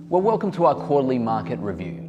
Well, welcome to our quarterly market review.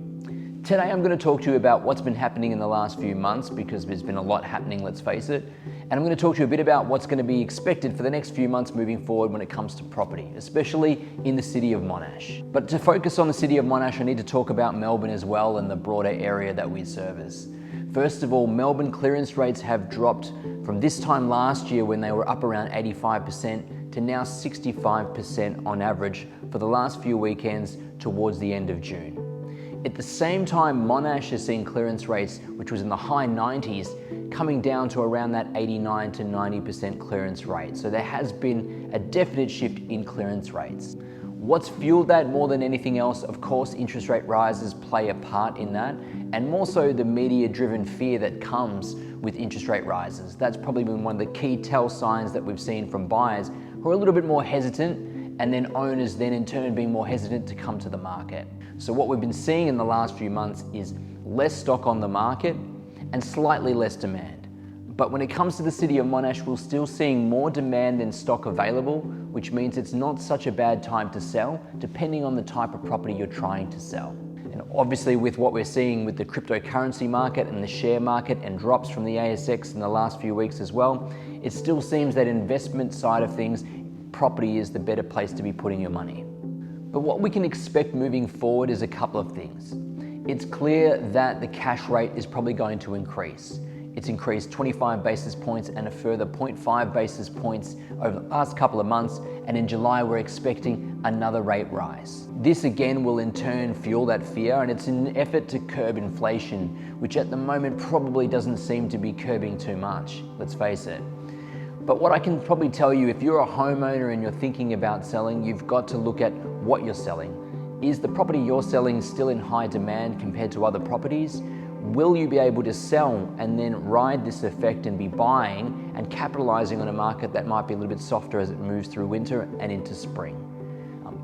Today I'm going to talk to you about what's been happening in the last few months, because there's been a lot happening, let's face it. And I'm going to talk to you a bit about what's going to be expected for the next few months moving forward when it comes to property, especially in the city of Monash. But to focus on the city of Monash, I need to talk about Melbourne as well and the broader area that we service. First of all, Melbourne clearance rates have dropped from this time last year when they were up around 85% to now 65% on average for the last few weekends towards the end of June. At the same time, Monash has seen clearance rates, which was in the high 90s, coming down to around that 89 to 90% clearance rate. So there has been a definite shift in clearance rates. What's fueled that more than anything else? Of course, interest rate rises play a part in that, and more so the media-driven fear that comes with interest rate rises. That's probably been one of the key tell signs that we've seen from buyers who are a little bit more hesitant, and then owners then in turn being more hesitant to come to the market. So what we've been seeing in the last few months is less stock on the market and slightly less demand. But when it comes to the city of Monash, we're still seeing more demand than stock available, which means it's not such a bad time to sell, depending on the type of property you're trying to sell. And obviously with what we're seeing with the cryptocurrency market and the share market and drops from the ASX in the last few weeks as well, it still seems that investment side of things, property is the better place to be putting your money. But what we can expect moving forward is a couple of things. It's clear that the cash rate is probably going to increase. It's increased 25 basis points and a further 0.5 basis points over the last couple of months, and in July we're expecting another rate rise. This again will in turn fuel that fear, and it's an effort to curb inflation, which at the moment probably doesn't seem to be curbing too much, let's face it. But what I can probably tell you, if you're a homeowner and you're thinking about selling, you've got to look at what you're selling. Is the property you're selling still in high demand compared to other properties? Will you be able to sell and then ride this effect and be buying and capitalizing on a market that might be a little bit softer as it moves through winter and into spring?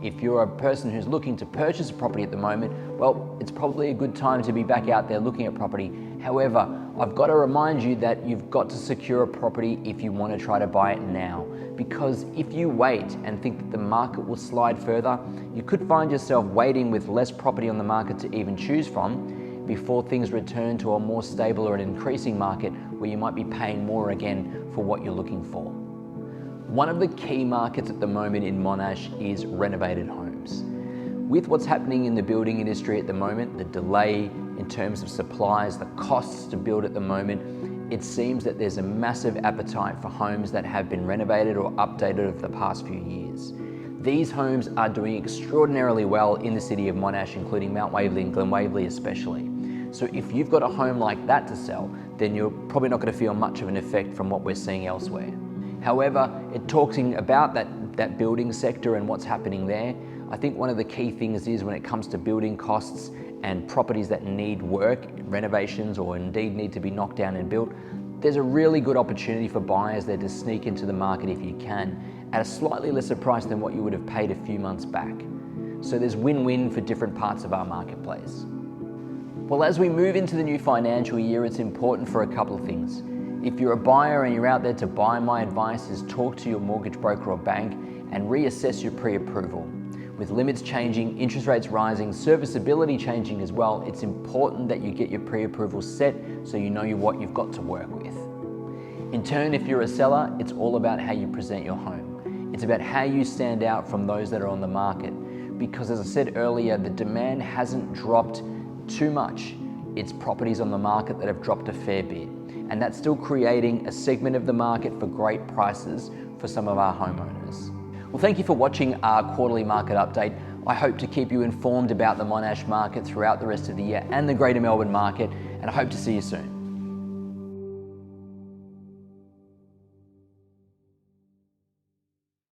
If you're a person who's looking to purchase a property at the moment, well, it's probably a good time to be back out there looking at property. However, I've got to remind you that you've got to secure a property if you want to try to buy it now. Because if you wait and think that the market will slide further, you could find yourself waiting with less property on the market to even choose from before things return to a more stable or an increasing market where you might be paying more again for what you're looking for. One of the key markets at the moment in Monash is renovated homes. With what's happening in the building industry at the moment, the delay in terms of supplies, the costs to build at the moment, it seems that there's a massive appetite for homes that have been renovated or updated over the past few years. These homes are doing extraordinarily well in the city of Monash, including Mount Waverley and Glen Waverley especially. So if you've got a home like that to sell, then you're probably not going to feel much of an effect from what we're seeing elsewhere. However, talking about that building sector and what's happening there, I think one of the key things is when it comes to building costs and properties that need work, renovations, or indeed need to be knocked down and built, there's a really good opportunity for buyers there to sneak into the market if you can, at a slightly lesser price than what you would have paid a few months back. So there's win-win for different parts of our marketplace. Well, as we move into the new financial year, it's important for a couple of things. If you're a buyer and you're out there to buy, my advice is talk to your mortgage broker or bank and reassess your pre-approval. With limits changing, interest rates rising, serviceability changing as well, it's important that you get your pre-approval set so you know what you've got to work with. In turn, if you're a seller, it's all about how you present your home. It's about how you stand out from those that are on the market. Because as I said earlier, the demand hasn't dropped too much. It's properties on the market that have dropped a fair bit. And that's still creating a segment of the market for great prices for some of our homeowners. Well, thank you for watching our quarterly market update. I hope to keep you informed about the Monash market throughout the rest of the year and the Greater Melbourne market, and I hope to see you soon.